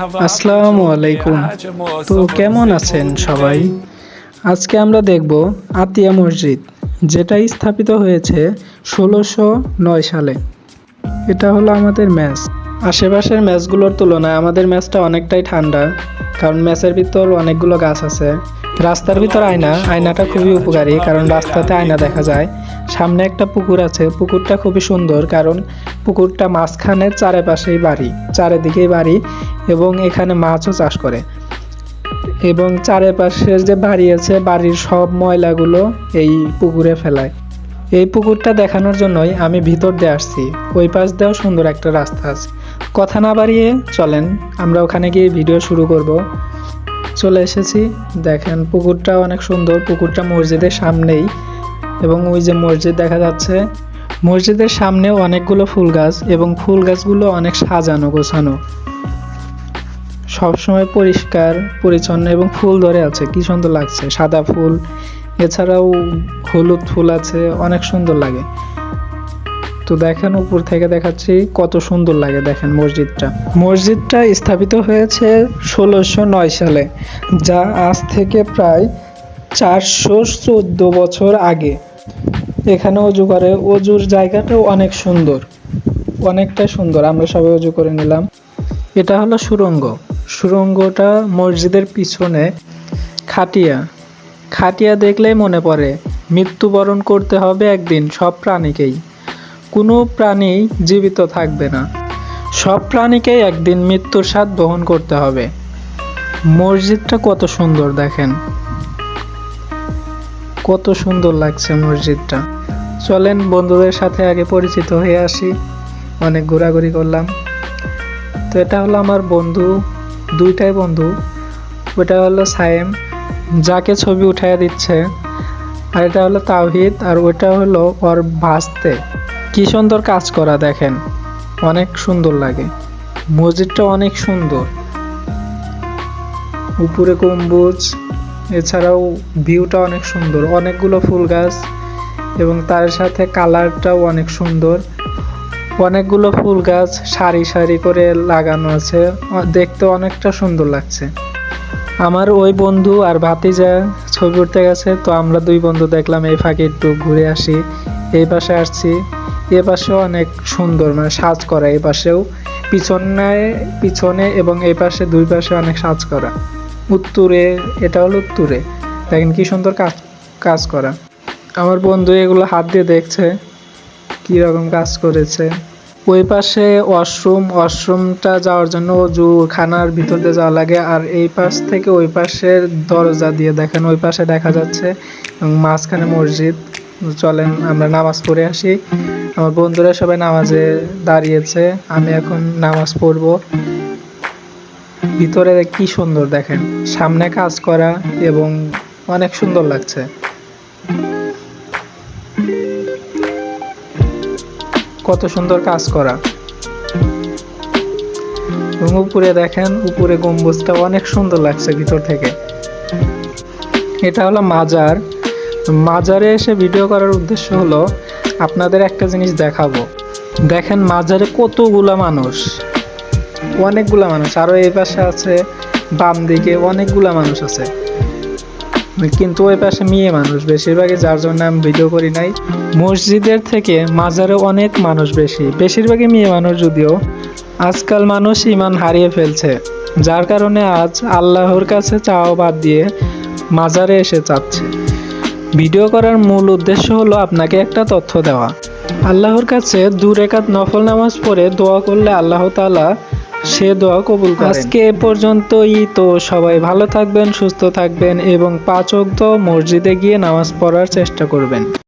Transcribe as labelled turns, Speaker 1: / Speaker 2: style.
Speaker 1: আসসালামু আলাইকুম। তো কেমন আছেন সবাই? আজকে আমরা দেখব আতিয়া মসজিদ, যেটা স্থাপিত হয়েছে 1609 সালে। এটা হলো আমাদের ম্যাচ। আশেপাশের ম্যাচগুলোর তুলনায় আমাদের ম্যাচটা অনেকটাই ঠান্ডা, কারণ ম্যাচের ভিতর অনেকগুলো গাছ আছে। রাস্তার ভিতর আয়নাটা খুবই উপকারী, কারণ রাস্তাতে আয়না দেখা যায়। সামনে একটা পুকুর আছে, পুকুরটা খুবই সুন্দর, কারণ পুকুরটা মাঝখানে চারিদিকেই বাড়ি এবং এখানে মাছও চাষ করে। এবং চারিপাশের যে বাড়ি আছে, বাড়ির সব ময়লাগুলো এই পুকুরে ফেলায়। এই পুকুরটা দেখানোর জন্যই আমি ভিতর দিয়ে আসছি। ওই পাশ দিয়েও সুন্দর একটা রাস্তা আছে। কথা না বাড়িয়ে চলেন আমরা ওখানে গিয়ে ভিডিও শুরু করব। চলে এসেছি, দেখেন পুকুরটা অনেক সুন্দর। পুকুরটা মসজিদের সামনেই এবং ওই যে মসজিদ দেখা যাচ্ছে। মসজিদের সামনেও অনেকগুলো ফুল গাছ এবং ফুল গাছগুলো অনেক সাজানো গোছানো, সবসময় পরিষ্কার পরিচ্ছন্ন এবং ফুল ধরে আছে। কি সুন্দর লাগছে, সাদা ফুল, এছাড়াও হলুদ ফুল আছে, অনেক সুন্দর লাগে। তো দেখেন উপর থেকে দেখাচ্ছি কত সুন্দর লাগে। দেখেন মসজিদটা স্থাপিত হয়েছে 1609 সালে, যা আজ থেকে প্রায় 414 বছর আগে। এখানে অজু করে, অজুর জায়গাটাও অনেক সুন্দর, অনেকটা সুন্দর। আমরা সবাই অজু করে নিলাম। এটা হলো সুড়ঙ্গটা মসজিদের পিছনে। খাটিয়া দেখলেই মনে পড়ে মৃত্যুবরণ করতে হবে একদিন সব প্রাণীকেই। কোনো প্রাণী জীবিত থাকবে না, সব প্রাণীকেই একদিন মৃত্যুর স্বাদ বহন করতে হবে। মসজিদটা কত সুন্দর, দেখেন কত সুন্দর লাগছে মসজিদটা। চলেন বন্ধুদের সাথে আগে পরিচিত হয়ে আসি। অনেক ঘোরাঘুরি করলাম। তো এটা হলো আমার বন্ধু, দুইটাই বন্ধু। ওটা হলো সায়েম, যাকে ছবি উঠাইয়া দিচ্ছে, আর এটা হলো তাওহিদ, আর ওটা হলো ওর ভাস্তে। কি সুন্দর কাজ করা, দেখেন অনেক সুন্দর লাগে। মসজিদটা অনেক সুন্দর, উপরে গম্বুজ, এছাড়াও ভিউটা অনেক সুন্দর। অনেকগুলো ফুল গাছ এবং তার সাথে কালারটাও অনেক সুন্দর। অনেকগুলো ফুল গাছ সারি সারি করে লাগানো আছে, দেখতে অনেকটা সুন্দর লাগছে। আমার ওই বন্ধু আর ভাতিজা ছবি উঠতে গেছে, তো আমরা দুই বন্ধু দেখলাম এই ফাঁকে একটু ঘুরে আসি। এই পাশে আসছি, এ পাশেও অনেক সুন্দর, মানে সাজ করা। এই পাশেও পিছনে এবং এই পাশে দুই পাশে অনেক সাজ করা। উত্তরে, এটা হলো উত্তরে, দেখেন কি সুন্দর কাজ করা। আমার বন্ধু এগুলো হাত দিয়ে দেখছে কি রকম কাজ করেছে। ওই পাশে ওয়াশরুমটা যাওয়ার জন্য অজুখানার ভিতর দিয়ে যাওয়া লাগে। আর এই পাশ থেকে ওই পাশের দরজা দিয়ে দেখেন ওই পাশে দেখা যাচ্ছে এবং মাঝখানে মসজিদ। চলেন আমরা নামাজ পড়ে আসি। আমার বন্ধুরা সবাই নামাজে দাঁড়িয়েছে, আমি এখন নামাজ পড়বো। ভিতরে কি সুন্দর, দেখেন সামনে কাজ করা এবং অনেক সুন্দর লাগছে। কত সুন্দর কাজ করা। এবং উপরে দেখেন, উপরে গম্বুজটা অনেক সুন্দর লাগছে ভিতর থেকে। এটা হলো মাজারে এসে ভিডিও করার উদ্দেশ্য হলো আপনাদের একটা জিনিস দেখাবো। দেখেন মাজারে কতগুলা মানুষ, অনেকগুলা মানুষ। আরো এই পাশে আছে, বাম দিকে অনেকগুলা মানুষ আছে, কিন্তু ওই পাশে মেয়ে মানুষ বেশিরভাগই, যার জন্য আমি ভিডিও করি নাই। মসজিদের থেকে মাজারে অনেক মানুষ বেশিরভাগই মেয়ে মানুষ। যদিও আজকাল মানুষ ঈমান হারিয়ে ফেলছে, যার কারণে আজ আল্লাহর কাছে চাওয়া বাদ দিয়ে মাজারে এসে চাচ্ছে। ভিডিও করার মূল উদ্দেশ্য হলো আপনাকে একটা তথ্য দেওয়া। আল্লাহর কাছে 2 রাকাত নফল নামাজ পড়ে দোয়া করলে আল্লাহ তাআলা সে দোয়া কবুল করেন। আজকে এ পর্যন্তই। তো সবাই ভালো থাকবেন, সুস্থ থাকবেন এবং 5 ওয়াক্ত মসজিদে গিয়ে নামাজ পড়ার চেষ্টা করবেন।